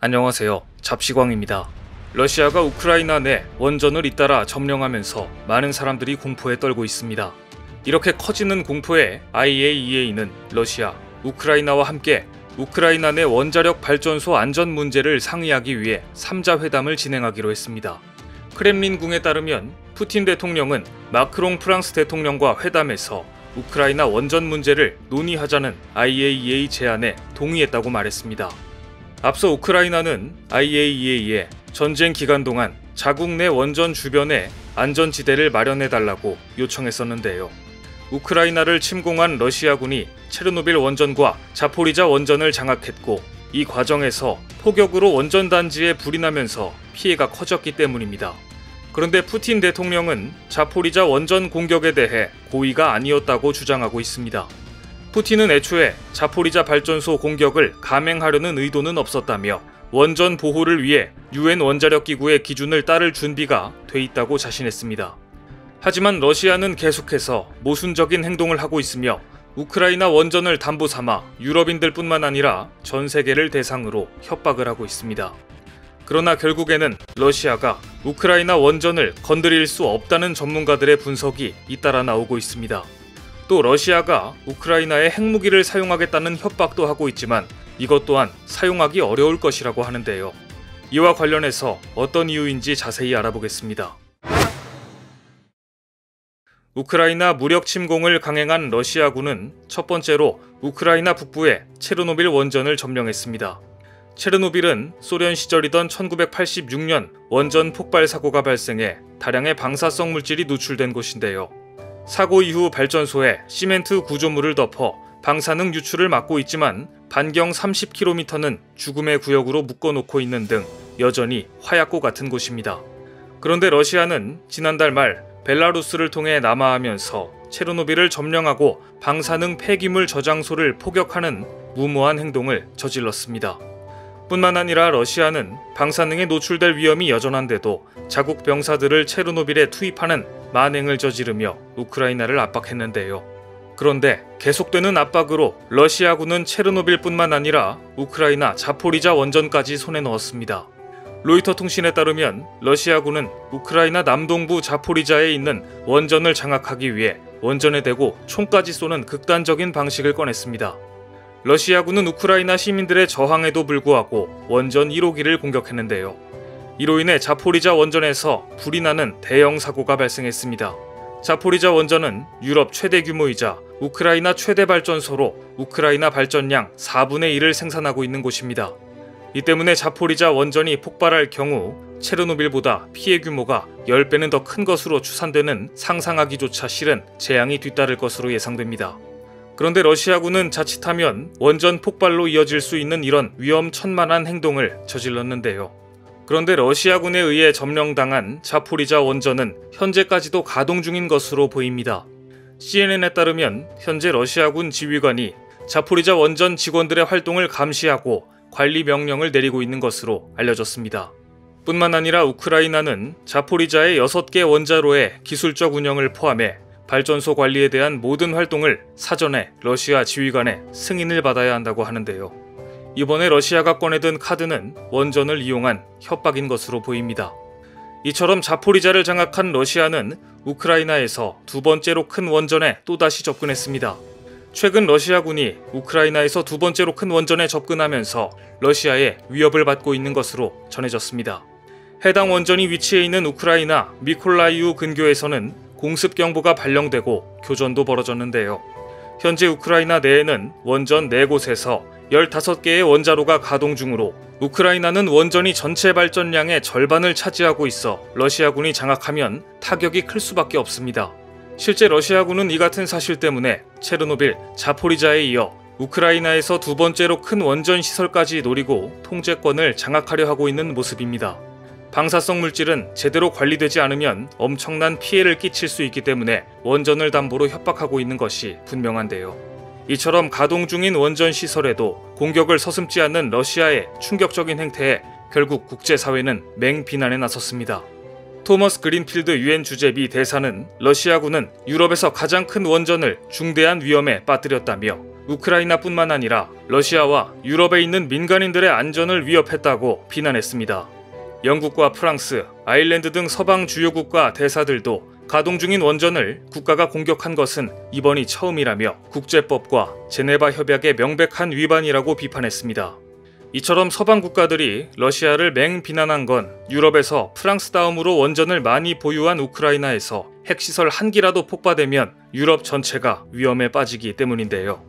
안녕하세요. 잡시광입니다. 러시아가 우크라이나 내 원전을 잇따라 점령하면서 많은 사람들이 공포에 떨고 있습니다. 이렇게 커지는 공포에 IAEA는 러시아, 우크라이나와 함께 우크라이나 내 원자력 발전소 안전 문제를 상의하기 위해 3자 회담을 진행하기로 했습니다. 크렘린궁에 따르면 푸틴 대통령은 마크롱 프랑스 대통령과 회담에서 우크라이나 원전 문제를 논의하자는 IAEA 제안에 동의했다고 말했습니다. 앞서 우크라이나는 IAEA에 전쟁 기간 동안 자국 내 원전 주변에 안전지대를 마련해달라고 요청했었는데요. 우크라이나를 침공한 러시아군이 체르노빌 원전과 자포리자 원전을 장악했고 이 과정에서 폭격으로 원전 단지에 불이 나면서 피해가 커졌기 때문입니다. 그런데 푸틴 대통령은 자포리자 원전 공격에 대해 고의가 아니었다고 주장하고 있습니다. 푸틴은 애초에 자포리자 발전소 공격을 감행하려는 의도는 없었다며 원전 보호를 위해 UN 원자력기구의 기준을 따를 준비가 돼 있다고 자신했습니다. 하지만 러시아는 계속해서 모순적인 행동을 하고 있으며 우크라이나 원전을 담보 삼아 유럽인들뿐만 아니라 전 세계를 대상으로 협박을 하고 있습니다. 그러나 결국에는 러시아가 우크라이나 원전을 건드릴 수 없다는 전문가들의 분석이 잇따라 나오고 있습니다. 또 러시아가 우크라이나에 핵무기를 사용하겠다는 협박도 하고 있지만 이것 또한 사용하기 어려울 것이라고 하는데요. 이와 관련해서 어떤 이유인지 자세히 알아보겠습니다. 우크라이나 무력 침공을 강행한 러시아군은 첫 번째로 우크라이나 북부의 체르노빌 원전을 점령했습니다. 체르노빌은 소련 시절이던 1986년 원전 폭발 사고가 발생해 다량의 방사성 물질이 노출된 곳인데요. 사고 이후 발전소에 시멘트 구조물을 덮어 방사능 유출을 막고 있지만 반경 30km는 죽음의 구역으로 묶어놓고 있는 등 여전히 화약고 같은 곳입니다. 그런데 러시아는 지난달 말 벨라루스를 통해 남하하면서 체르노빌을 점령하고 방사능 폐기물 저장소를 포격하는 무모한 행동을 저질렀습니다. 뿐만 아니라 러시아는 방사능에 노출될 위험이 여전한데도 자국 병사들을 체르노빌에 투입하는 만행을 저지르며 우크라이나를 압박했는데요. 그런데 계속되는 압박으로 러시아군은 체르노빌뿐만 아니라 우크라이나 자포리자 원전까지 손에 넣었습니다. 로이터 통신에 따르면 러시아군은 우크라이나 남동부 자포리자에 있는 원전을 장악하기 위해 원전에 대고 총까지 쏘는 극단적인 방식을 꺼냈습니다. 러시아군은 우크라이나 시민들의 저항에도 불구하고 원전 1호기를 공격했는데요. 이로 인해 자포리자 원전에서 불이 나는 대형 사고가 발생했습니다. 자포리자 원전은 유럽 최대 규모이자 우크라이나 최대 발전소로 우크라이나 발전량 4분의 1을 생산하고 있는 곳입니다. 이 때문에 자포리자 원전이 폭발할 경우 체르노빌보다 피해 규모가 10배는 더 큰 것으로 추산되는 상상하기조차 싫은 재앙이 뒤따를 것으로 예상됩니다. 그런데 러시아군은 자칫하면 원전 폭발로 이어질 수 있는 이런 위험천만한 행동을 저질렀는데요. 그런데 러시아군에 의해 점령당한 자포리자 원전은 현재까지도 가동 중인 것으로 보입니다. CNN에 따르면 현재 러시아군 지휘관이 자포리자 원전 직원들의 활동을 감시하고 관리 명령을 내리고 있는 것으로 알려졌습니다. 뿐만 아니라 우크라이나는 자포리자의 6개 원자로의 기술적 운영을 포함해 발전소 관리에 대한 모든 활동을 사전에 러시아 지휘관의 승인을 받아야 한다고 하는데요. 이번에 러시아가 꺼내든 카드는 원전을 이용한 협박인 것으로 보입니다. 이처럼 자포리자를 장악한 러시아는 우크라이나에서 두 번째로 큰 원전에 또다시 접근했습니다. 최근 러시아군이 우크라이나에서 두 번째로 큰 원전에 접근하면서 러시아에 위협을 받고 있는 것으로 전해졌습니다. 해당 원전이 위치해 있는 우크라이나 미콜라이우 근교에서는 공습 경보가 발령되고 교전도 벌어졌는데요. 현재 우크라이나 내에는 원전 4곳에서 15개의 원자로가 가동 중으로 우크라이나는 원전이 전체 발전량의 절반을 차지하고 있어 러시아군이 장악하면 타격이 클 수밖에 없습니다. 실제 러시아군은 이 같은 사실 때문에 체르노빌, 자포리자에 이어 우크라이나에서 두 번째로 큰 원전 시설까지 노리고 통제권을 장악하려 하고 있는 모습입니다. 방사성 물질은 제대로 관리되지 않으면 엄청난 피해를 끼칠 수 있기 때문에 원전을 담보로 협박하고 있는 것이 분명한데요. 이처럼 가동 중인 원전 시설에도 공격을 서슴지 않는 러시아의 충격적인 행태에 결국 국제사회는 맹비난에 나섰습니다. 토머스 그린필드 UN 주재비 대사는 러시아군은 유럽에서 가장 큰 원전을 중대한 위험에 빠뜨렸다며 우크라이나뿐만 아니라 러시아와 유럽에 있는 민간인들의 안전을 위협했다고 비난했습니다. 영국과 프랑스, 아일랜드 등 서방 주요국가 대사들도 가동 중인 원전을 국가가 공격한 것은 이번이 처음이라며 국제법과 제네바 협약의 명백한 위반이라고 비판했습니다. 이처럼 서방 국가들이 러시아를 맹비난한 건 유럽에서 프랑스 다음으로 원전을 많이 보유한 우크라이나에서 핵시설 한 기라도 폭파되면 유럽 전체가 위험에 빠지기 때문인데요.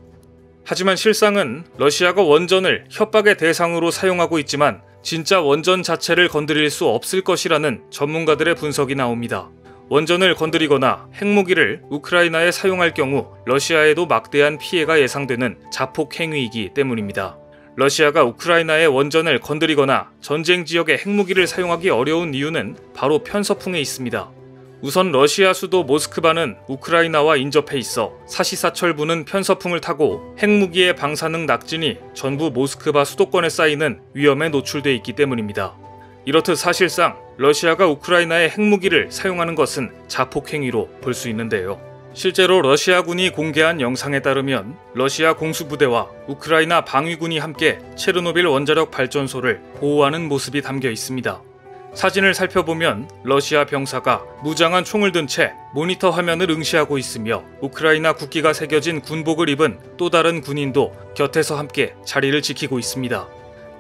하지만 실상은 러시아가 원전을 협박의 대상으로 사용하고 있지만 진짜 원전 자체를 건드릴 수 없을 것이라는 전문가들의 분석이 나옵니다. 원전을 건드리거나 핵무기를 우크라이나에 사용할 경우 러시아에도 막대한 피해가 예상되는 자폭 행위이기 때문입니다. 러시아가 우크라이나의 원전을 건드리거나 전쟁 지역에 핵무기를 사용하기 어려운 이유는 바로 편서풍에 있습니다. 우선 러시아 수도 모스크바는 우크라이나와 인접해 있어 사시사철 부는 편서풍을 타고 핵무기의 방사능 낙진이 전부 모스크바 수도권에 쌓이는 위험에 노출돼 있기 때문입니다. 이렇듯 사실상 러시아가 우크라이나의 핵무기를 사용하는 것은 자폭행위로 볼 수 있는데요. 실제로 러시아군이 공개한 영상에 따르면 러시아 공수부대와 우크라이나 방위군이 함께 체르노빌 원자력 발전소를 보호하는 모습이 담겨 있습니다. 사진을 살펴보면 러시아 병사가 무장한 총을 든 채 모니터 화면을 응시하고 있으며 우크라이나 국기가 새겨진 군복을 입은 또 다른 군인도 곁에서 함께 자리를 지키고 있습니다.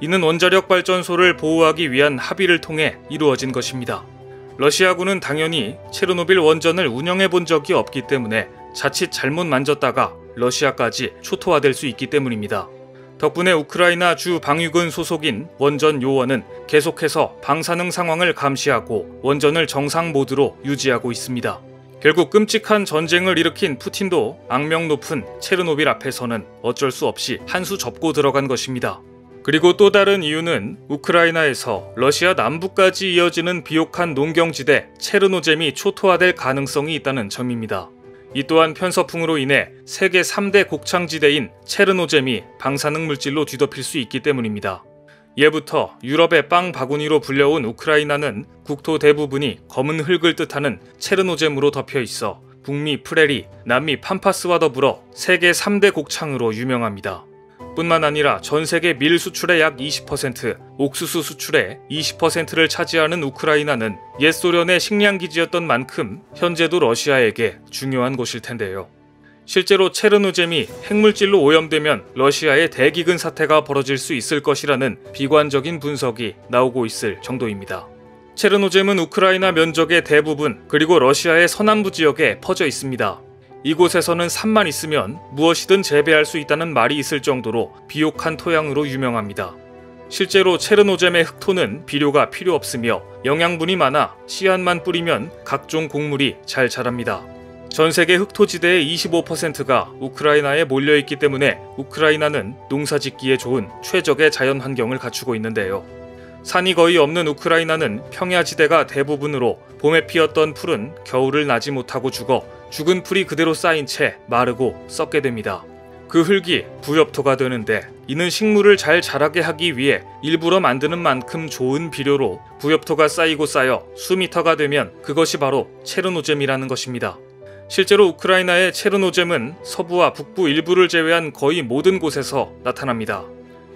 이는 원자력 발전소를 보호하기 위한 합의를 통해 이루어진 것입니다. 러시아군은 당연히 체르노빌 원전을 운영해 본 적이 없기 때문에 자칫 잘못 만졌다가 러시아까지 초토화될 수 있기 때문입니다. 덕분에 우크라이나 주 방위군 소속인 원전 요원은 계속해서 방사능 상황을 감시하고 원전을 정상 모드로 유지하고 있습니다. 결국 끔찍한 전쟁을 일으킨 푸틴도 악명 높은 체르노빌 앞에서는 어쩔 수 없이 한 수 접고 들어간 것입니다. 그리고 또 다른 이유는 우크라이나에서 러시아 남부까지 이어지는 비옥한 농경지대 체르노젬이 초토화될 가능성이 있다는 점입니다. 이 또한 편서풍으로 인해 세계 3대 곡창지대인 체르노젬이 방사능 물질로 뒤덮일 수 있기 때문입니다. 예부터 유럽의 빵 바구니로 불려온 우크라이나는 국토 대부분이 검은 흙을 뜻하는 체르노젬으로 덮여 있어 북미 프레리, 남미 팜파스와 더불어 세계 3대 곡창으로 유명합니다. 뿐만 아니라 전 세계 밀 수출의 약 20%, 옥수수 수출의 20%를 차지하는 우크라이나는 옛 소련의 식량기지였던 만큼 현재도 러시아에게 중요한 곳일 텐데요. 실제로 체르노젬이 핵물질로 오염되면 러시아의 대기근 사태가 벌어질 수 있을 것이라는 비관적인 분석이 나오고 있을 정도입니다. 체르노젬은 우크라이나 면적의 대부분 그리고 러시아의 서남부 지역에 퍼져 있습니다. 이곳에서는 산만 있으면 무엇이든 재배할 수 있다는 말이 있을 정도로 비옥한 토양으로 유명합니다. 실제로 체르노젬의 흙토는 비료가 필요 없으며 영양분이 많아 씨앗만 뿌리면 각종 곡물이 잘 자랍니다. 전 세계 흙토지대의 25%가 우크라이나에 몰려있기 때문에 우크라이나는 농사짓기에 좋은 최적의 자연 환경을 갖추고 있는데요. 산이 거의 없는 우크라이나는 평야지대가 대부분으로 봄에 피었던 풀은 겨울을 나지 못하고 죽은 풀이 그대로 쌓인 채 마르고 썩게 됩니다. 그 흙이 부엽토가 되는데 이는 식물을 잘 자라게 하기 위해 일부러 만드는 만큼 좋은 비료로 부엽토가 쌓이고 쌓여 수미터가 되면 그것이 바로 체르노젬이라는 것입니다. 실제로 우크라이나의 체르노젬은 서부와 북부 일부를 제외한 거의 모든 곳에서 나타납니다.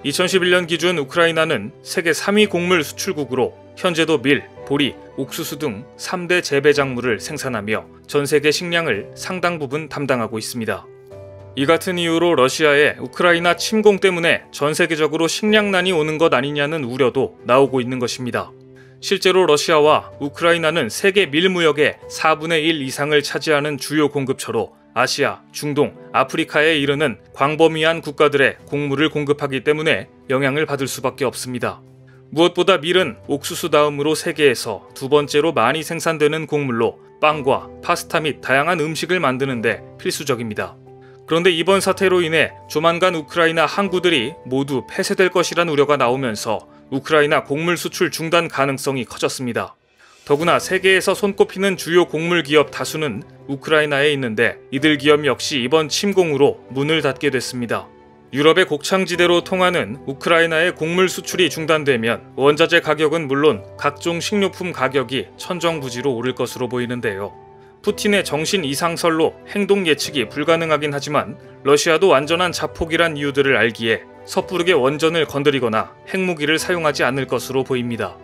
2011년 기준 우크라이나는 세계 3위 곡물 수출국으로 현재도 밀, 보리, 옥수수 등 3대 재배 작물을 생산하며 전 세계 식량을 상당 부분 담당하고 있습니다. 이 같은 이유로 러시아의 우크라이나 침공 때문에 전 세계적으로 식량난이 오는 것 아니냐는 우려도 나오고 있는 것입니다. 실제로 러시아와 우크라이나는 세계 밀 무역의 4분의 1 이상을 차지하는 주요 공급처로 아시아, 중동, 아프리카에 이르는 광범위한 국가들의 곡물을 공급하기 때문에 영향을 받을 수밖에 없습니다. 무엇보다 밀은 옥수수 다음으로 세계에서 두 번째로 많이 생산되는 곡물로 빵과 파스타 및 다양한 음식을 만드는데 필수적입니다. 그런데 이번 사태로 인해 조만간 우크라이나 항구들이 모두 폐쇄될 것이란 우려가 나오면서 우크라이나 곡물 수출 중단 가능성이 커졌습니다. 더구나 세계에서 손꼽히는 주요 곡물 기업 다수는 우크라이나에 있는데 이들 기업 역시 이번 침공으로 문을 닫게 됐습니다. 유럽의 곡창지대로 통하는 우크라이나의 곡물 수출이 중단되면 원자재 가격은 물론 각종 식료품 가격이 천정부지로 오를 것으로 보이는데요. 푸틴의 정신 이상설로 행동 예측이 불가능하긴 하지만 러시아도 완전한 자폭이란 이유들을 알기에 섣부르게 원전을 건드리거나 핵무기를 사용하지 않을 것으로 보입니다.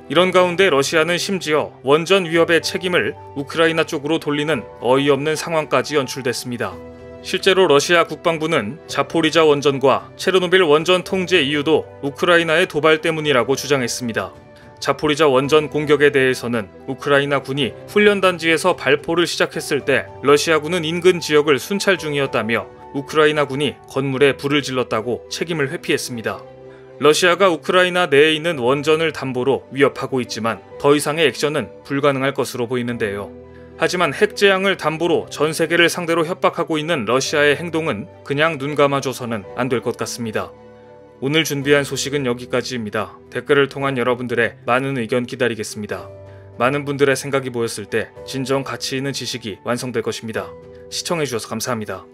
이런 가운데 러시아는 심지어 원전 위협의 책임을 우크라이나 쪽으로 돌리는 어이없는 상황까지 연출됐습니다. 실제로 러시아 국방부는 자포리자 원전과 체르노빌 원전 통제 이유도 우크라이나의 도발 때문이라고 주장했습니다. 자포리자 원전 공격에 대해서는 우크라이나 군이 훈련단지에서 발포를 시작했을 때 러시아군은 인근 지역을 순찰 중이었다며 우크라이나 군이 건물에 불을 질렀다고 책임을 회피했습니다. 러시아가 우크라이나 내에 있는 원전을 담보로 위협하고 있지만 더 이상의 액션은 불가능할 것으로 보이는데요. 하지만 핵 재앙을 담보로 전 세계를 상대로 협박하고 있는 러시아의 행동은 그냥 눈 감아줘서는 안 될 것 같습니다. 오늘 준비한 소식은 여기까지입니다. 댓글을 통한 여러분들의 많은 의견 기다리겠습니다. 많은 분들의 생각이 모였을 때 진정 가치 있는 지식이 완성될 것입니다. 시청해주셔서 감사합니다.